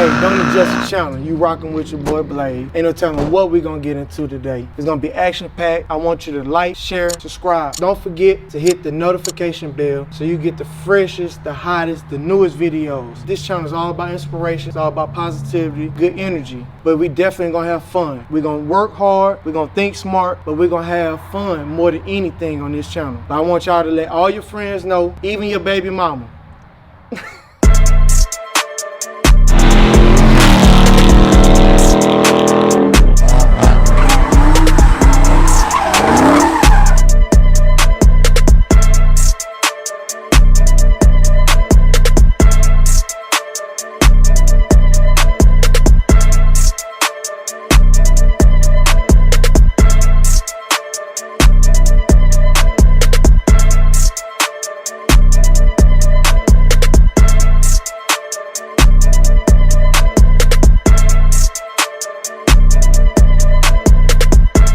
Hey, don't adjust the channel. You rocking with your boy Blade. Ain't no telling what we gonna get into today. It's gonna be action-packed. I want you to like, share, subscribe. Don't forget to hit the notification bell so you get the freshest, the hottest, the newest videos. This channel is all about inspiration. It's all about positivity, good energy. But we definitely gonna have fun. We're gonna work hard. We're gonna think smart, but we're gonna have fun more than anything on this channel. But I want y'all to let all your friends know, even your baby mama.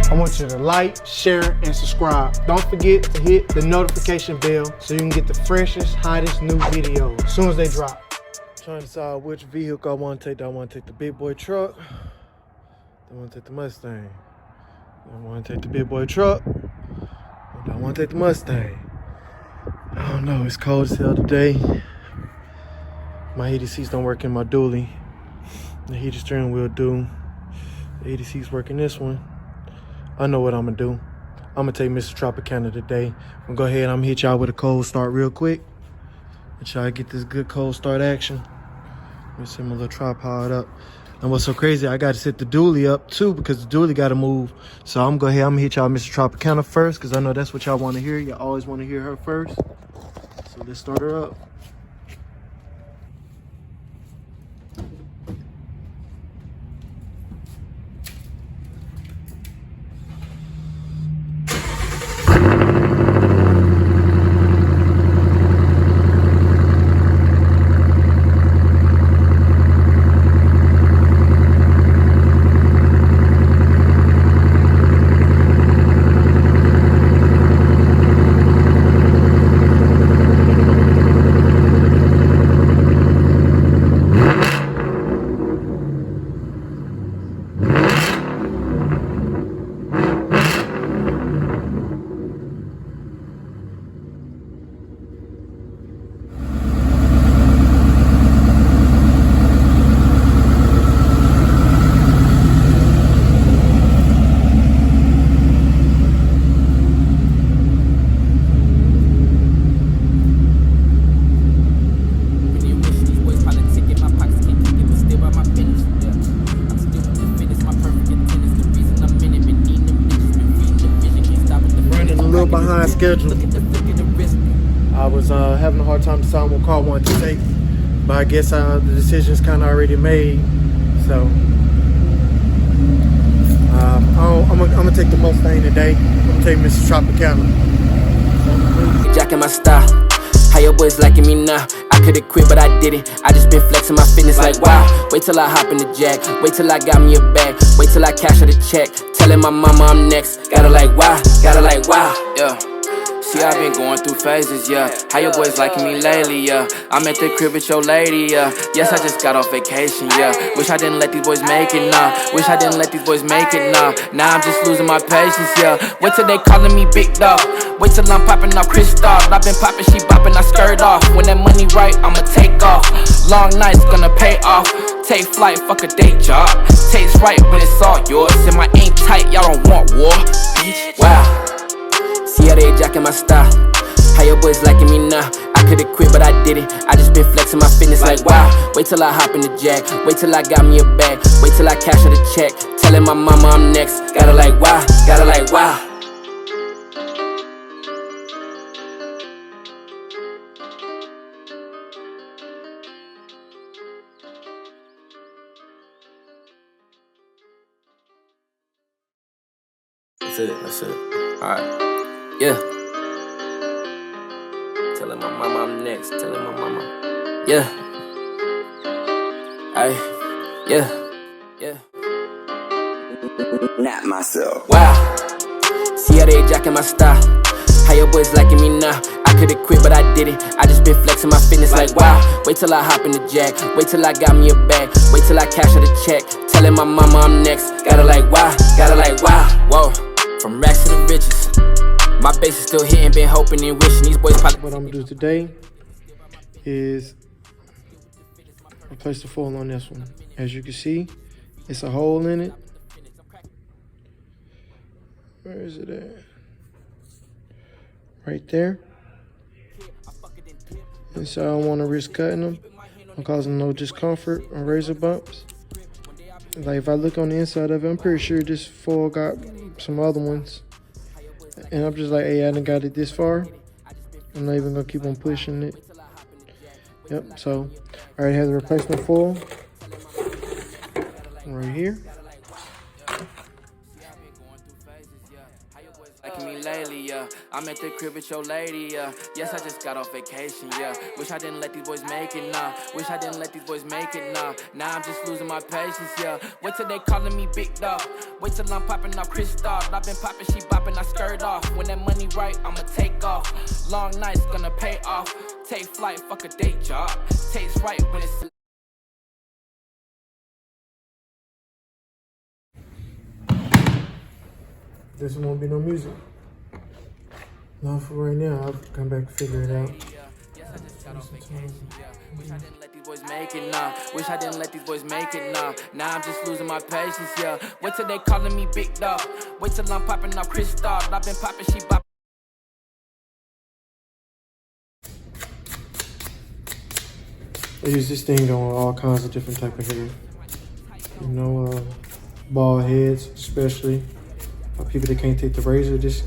I want you to like, share, and subscribe. Don't forget to hit the notification bell so you can get the freshest, hottest new videos as soon as they drop. Trying to decide which vehicle I want to take. Do I want to take the big boy truck? Do I want to take the Mustang? Do I want to take the big boy truck? Or do I want to take the Mustang? I don't know. It's cold as hell today. My heated seats don't work in my dually. The heated steering wheel do. The heated seats work in this one. I know what I'm gonna do. I'm gonna take Mr. Tropicana today. I'm gonna go ahead and I'm gonna hit y'all with a cold start real quick. And try to get this good cold start action. Let me set my little tripod up. And what's so crazy, I gotta set the dually up too because the dually gotta move. So I'm gonna go ahead, I'm gonna hit y'all Mr. Tropicana first because I know that's what y'all wanna hear. Y'all always wanna hear her first. So let's start her up. Behind schedule. I was having a hard time deciding what car I wanted to take, but I guess the decision's kind of already made. So I'm gonna take the Mustang today. I'm gonna take Mr. Tropicana. Jacking my style. How your boys liking me now? I could've quit, but I didn't. I just been flexing my fitness like wow. Wait till I hop in the jack. Wait till I got me a bag. Wait till I cash her the check. Telling my mama I'm next. Gotta like wow. Gotta like wow. Yeah. See, I've been going through phases, yeah. How your boys liking me lately, yeah. I'm at the crib with your lady, yeah. Yes, I just got off vacation, yeah. Wish I didn't let these boys make it, nah. Wish I didn't let these boys make it, nah. Now I'm just losing my patience, yeah. Wait till they calling me big dog. Wait till I'm popping off Crystal. I've been popping, she bopping, I skirt off. When that money right, I'ma take off. Long nights gonna pay off. Take flight, fuck a day job. Tastes right when it's all yours. And my aim tight, y'all don't want war. Wow. See how they jacking my style. How your boys liking me now? I could've quit, but I didn't. I just been flexing my fitness like wow. Wait till I hop in the jack. Wait till I got me a bag. Wait till I cash her the check. Telling my mama I'm next. Gotta like wow. Gotta like wow. That's it. Alright. Yeah. Telling my mama I'm next. Telling my mama. Yeah. Yeah. Not myself. Wow. See how they jacking my style. How your boys liking me now? I I could've quit, but I didn't. I just been flexing my fitness like wow. Wait till I hop in the jack. Wait till I got me a bag. Wait till I cash out a check. Telling my mama I'm next. Gotta like wow. Whoa, from racks to the riches. My base is still hitting, been hoping and wishing these boys probably. What I'm gonna do today is replace the foil on this one. As you can see, it's a hole in it. Where is it at? Right there. And so I don't want to risk cutting them. I'm causing no discomfort or razor bumps. Like if I look on the inside of it, I'm pretty sure this foil got some other ones. And I'm just like, hey, I done got it this far. I'm not even gonna keep on pushing it. Yep, so I already have the replacement foil right here. Me lately, I'm at the crib with your lady, yes, I just got off vacation, wish I didn't let these boys make it, wish I didn't let these boys make it, now I'm just losing my patience, wait till they calling me big dog, wait till I'm popping off Crystal, I've been popping, she bopping, I skirt off, when that money right, I'ma take off, long nights gonna pay off, take flight, fuck a day job, tastes right when it's This one won't be no music. Not for right now. I'll come back and figure it out. Wish I didn't let these boys make it, wish I didn't let these boys make it, now I'm just losing my patience, wait till they calling me big dog, wait till I'm popping off Crystal, I've been popping, she bopping. I use this thing on all kinds of different type of hair. You know, bald heads especially. People that can't take the razor, this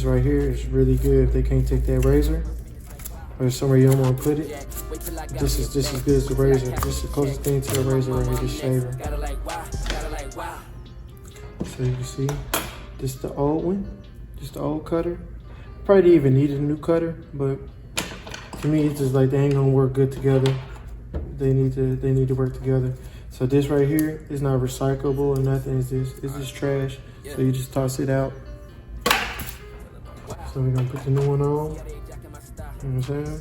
right here is really good if they can't take that razor. Or somewhere you don't want to put it. This is just as good as the razor. This is the closest thing to the razor right here, this shaver. So you can see, this is the old one. This is the old cutter. Probably even needed a new cutter, but to me it's just like they ain't gonna work good together. They need to work together. So this right here is not recyclable or nothing. It's just trash. So you just toss it out. So we're gonna put the new one on. You know what I'm saying?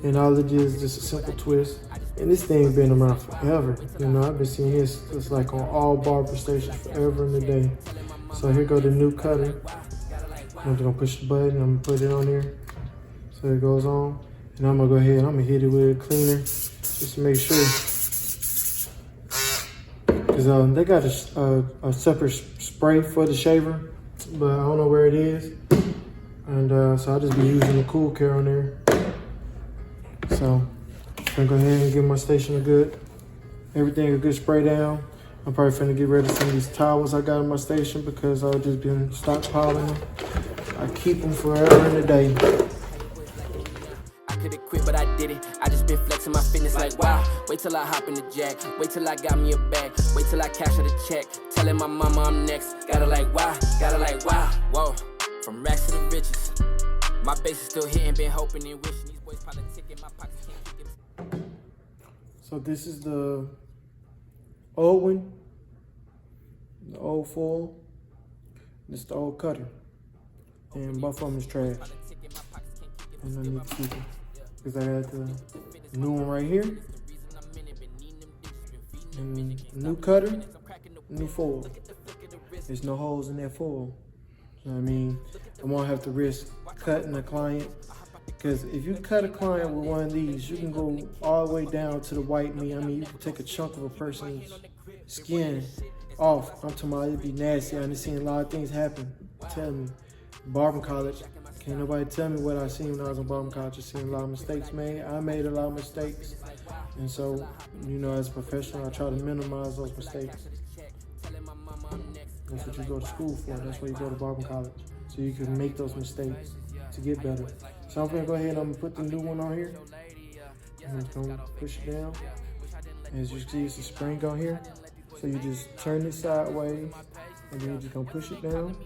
And all it is just a simple twist. And this thing been around forever. You know, I've been seeing this just like on all barber stations forever and a day. So here go the new cutter. I'm just gonna push the button, I'm gonna put it on there. So it goes on. And I'm gonna go ahead and I'm gonna hit it with a cleaner just to make sure. Cause they got a separate spray for the shaver, but I don't know where it is. And so I'll just be using the Cool Care on there. So I'm gonna go ahead and give my station a good spray down. I'm probably finna get rid of some of these towels I got in my station because I've just been stockpiling them. I keep them forever and a day. I could've quit, but I didn't. I just been flexing my fitness like wow. Wait till I hop in the jack. Wait till I got me a bag. Wait till I cash out a check. Telling my mama I'm next. Gotta like wow. Whoa, from racks to the riches. My base is still hitting, been hoping and wishing these boys politicking. My pockets can't keep it. So this is the old one, the old foil. This is the old cutter. And both of them is trash. And I need to keep them. Because I got the new one right here. And new cutter, new foil. There's no holes in that foil. So I mean, I won't have to risk cutting a client. Because if you cut a client with one of these, you can go all the way down to the white meat. I mean, you can take a chunk of a person's skin off. I'm talking about it'd be nasty. I've seen a lot of things happen. Tell me, barbering college, can't nobody tell me what I seen when I was in barbering college. I seen a lot of mistakes made. I made a lot of mistakes. And so, you know, as a professional, I try to minimize those mistakes. That's what you go to school for. That's why you go to barbering college. So you can make those mistakes to get better. So I'm gonna go ahead and I'm gonna put the new one on here. I'm just gonna push it down. As you see, it's a spring on here. So you just turn it sideways, and then you're just gonna push it down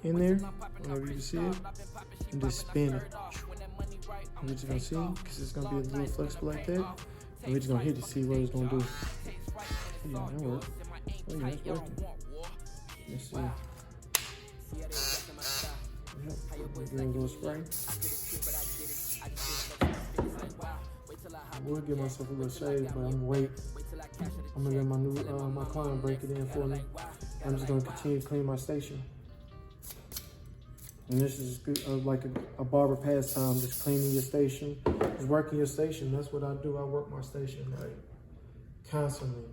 in there, whenever you can see it, and just spin it. And we're just gonna see, because it's gonna be a little flexible like that. And we're just gonna hit to see what it's gonna do. Yeah, that worked. Oh yeah, it's working. Let's see. Yep, give it a little spray. would give myself a little shave, but I'm gonna wait. I'm gonna let my new my client break it in for me. I'm just gonna continue to clean my station. And this is good, like a barber pastime, just cleaning your station, just working your station. That's what I do. I work my station like constantly.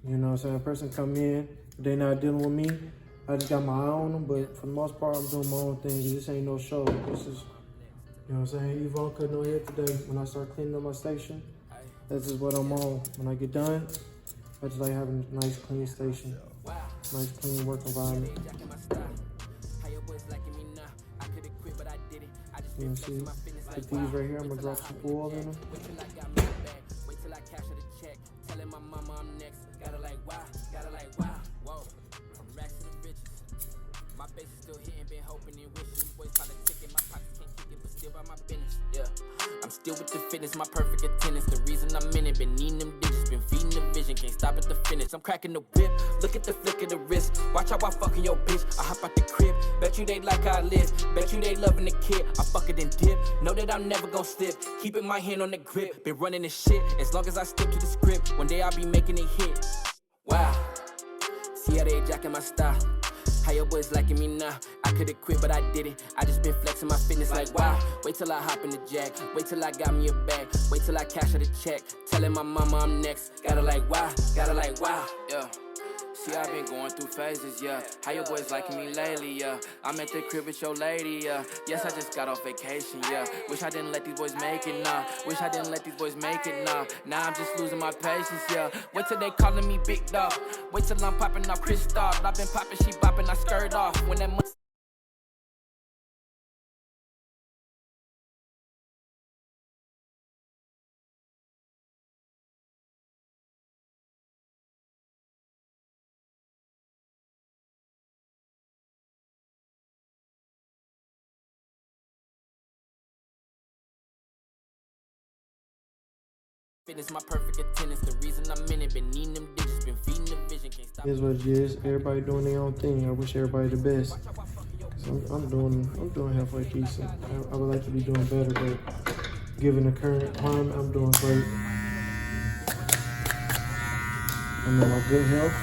You know what I'm saying? A person come in, they not dealing with me. I just got my eye on them, but for the most part, I'm doing my own thing. This ain't no show. This is, you know what I'm saying? Yvonne cut no hair today. When I start cleaning up my station, that's just what I'm on. When I get done, I just like having a nice clean station, nice clean work environment. You know, see, put these right here. I'm gonna drop some oil in them. My base is still hitting, been hoping and wishing. These boys politicking, my pockets can't kick it, but still about my business. Yeah, I'm still with the fitness, my perfect attendance. The reason I'm in it, been needing them digits, been feeding the vision, can't stop at the finish. I'm cracking the whip, look at the flick of the wrist. Watch how I fucking your bitch, I hop out the crib. Bet you they like how I live, bet you they loving the kid. I fuck it and dip, know that I'm never gon' slip. Keeping my hand on the grip, been running this shit. As long as I stick to the script, one day I'll be making it hit. Wow, see how they jacking my style. How your boys liking me now? I could've quit, but I didn't. I just been flexing my fitness like wow. Wait till I hop in the jack. Wait till I got me a bag. Wait till I cash out a check. Telling my mama I'm next. Gotta like wow. Yeah. See, I've been going through phases, yeah. How your boys liking me lately, yeah. I'm at the crib with your lady, yeah. Yes, I just got off vacation, yeah. Wish I didn't let these boys make it, nah. Wish I didn't let these boys make it, nah. Now I'm just losing my patience, yeah. Wait till they calling me big dog. Wait till I'm popping off Kristoff. I've been popping, she bopping, I skirt off. When that fitness, my perfect attendance. The reason I'm in it, been needing them digits, been feeding the vision, can't stop. It is what it is. Everybody doing their own thing. I wish everybody the best. Cause I'm doing halfway decent. I would like to be doing better, but given the current climate, I'm doing great. I'm in my good health.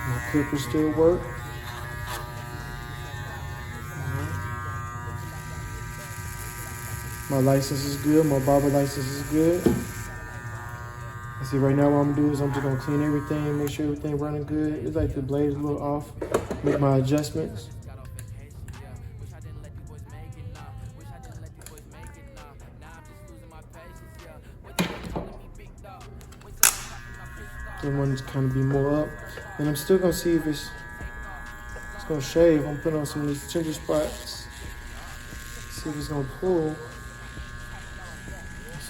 My clippers still work. My license is good, my barber license is good. I see right now what I'm gonna do is I'm just gonna clean everything, make sure everything running good. It's like the blade is a little off, make my adjustments. The one's kind of be more up. And I'm still gonna see if it's gonna shave. I'm putting on some of these ginger spots. See if it's gonna pull.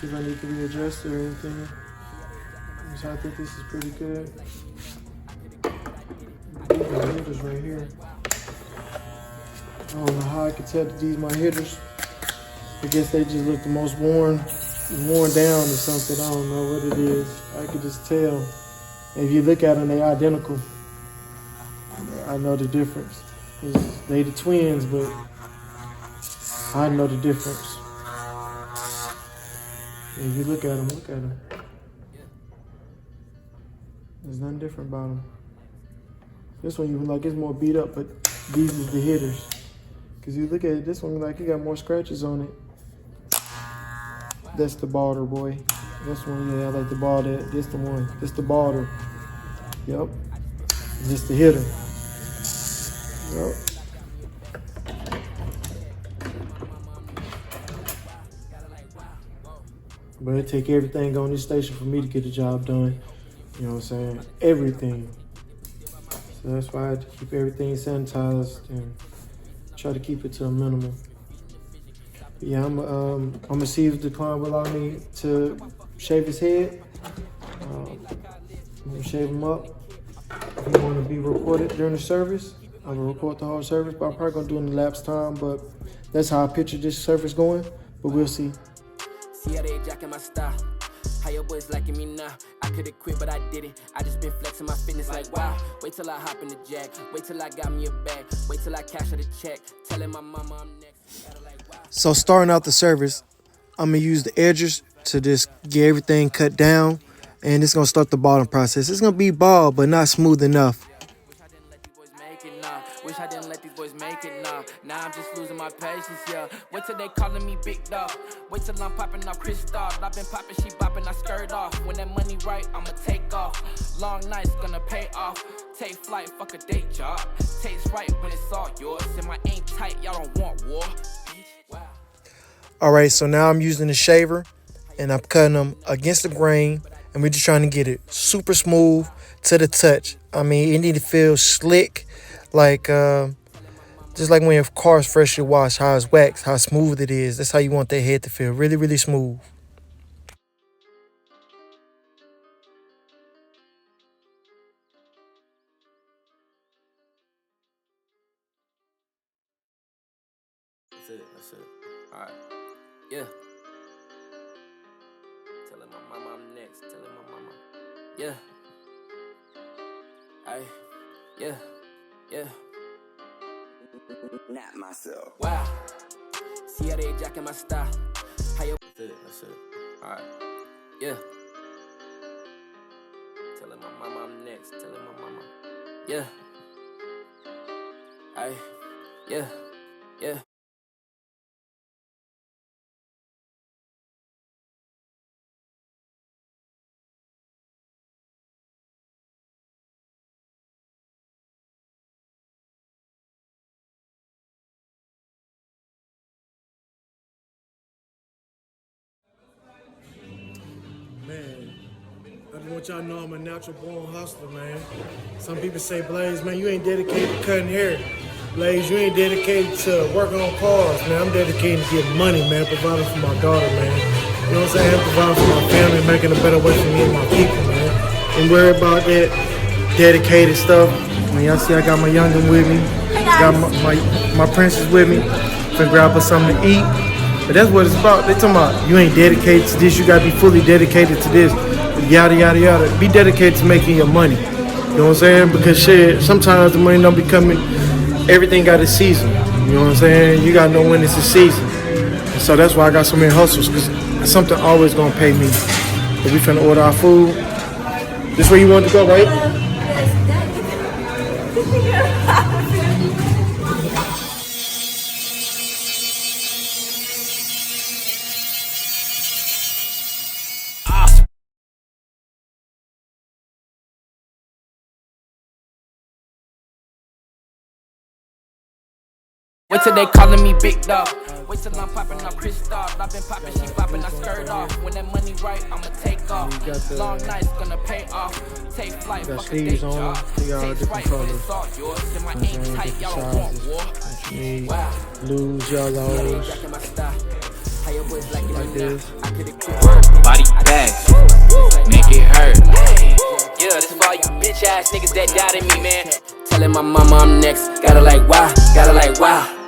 See if I need to readjust or anything. So I think this is pretty good. These are my hitters right here. I don't know how I can tell that these are my hitters. I guess they just look the most worn down or something. I don't know what it is. I could just tell. If you look at them, they're identical. I know the difference. They the twins, but I know the difference. If you look at them. There's nothing different about them. This one, you like it's more beat up, but these is the hitters. Cause you look at it, this one, like it got more scratches on it. That's the balder, boy. This one, yeah, I like the balder. This the one. This the balder. Yep. Just the hitter. Yep. But it take everything on this station for me to get the job done. You know what I'm saying? Everything. So that's why I have to keep everything sanitized and try to keep it to a minimum. But yeah, I'm gonna see if the client will allow me to shave his head. I'm gonna shave him up. If you want to be recorded during the service, I'm gonna record the whole service, but I'm probably gonna do it in lapse time. But that's how I picture this service going. But we'll see. See how they jacking my style. How your boys liking me now? I could've quit, but I didn't. I just been flexing my fitness like wow. Wait till I hop in the jack. Wait till I got me a bag. Wait till I cash out a check. Telling my mama I'm next. Like, wow. So starting out the service, I'm gonna use the edgers to just get everything cut down, and it's gonna start the balling process. It's gonna be bald, but not smooth enough. Wish I didn't let these boys make it, nah. Now I'm just losing my patience, yeah. Wait till they calling me big dog. Wait till I'm popping off crystal. I've been popping, she bopping, I skirt off. When that money right, I'ma take off. Long nights gonna pay off. Take flight, fuck a day job. Tastes right when it's all yours. And my aim tight, y'all don't want war. Wow. All right, so now I'm using the shaver, and I'm cutting them against the grain, and we're just trying to get it super smooth to the touch. I mean, it need to feel slick, like just like when your car's freshly washed, how it's waxed, how smooth it is. That's how you want that head to feel, really, really smooth. That's it. All right. Yeah. Telling my mama I'm next. Telling my mama. Yeah. Yeah. Not myself. Wow. See how they jacking my style. How you? That's it. All right. Yeah. Telling my mama I'm next. Telling my mama. Yeah. Yeah. Man, I just want y'all to know I'm a natural born hustler, man. Some people say, Blaze, man, you ain't dedicated to cutting hair. Blaze, you ain't dedicated to working on cars, man. I'm dedicated to getting money, man, providing for my daughter, man. You know what I'm saying? Providing for my family, making a better way for me and my people, man. Ain't worried about that dedicated stuff. I mean, y'all see I got my youngin' with me. Got my princess with me. Finna grab her something to eat. But that's what it's about. They talking about you ain't dedicated to this, you gotta be fully dedicated to this, yada, yada, yada. Be dedicated to making your money. You know what I'm saying? Because shit, sometimes the money don't be coming, everything got a season. You know what I'm saying? You gotta know when it's a season. And so that's why I got so many hustles, because something always gonna pay me. But we finna order our food. This where you want to go, right? Wait till they calling me big dog. Wait till I'm popping off crystal. I've been popping, she bopping, I skirt off. When that money right, I'ma take off. Long nights gonna pay off. Take flight, fuck a day job. Tastes right when it's all yours. And my aim tight, y'all don't want war. Wow. Blues, yellows, like this. Body bags, make it hurt. Yeah, this is for all you bitch ass niggas that doubted me, man. Telling my mama I'm next. Gotta like wow.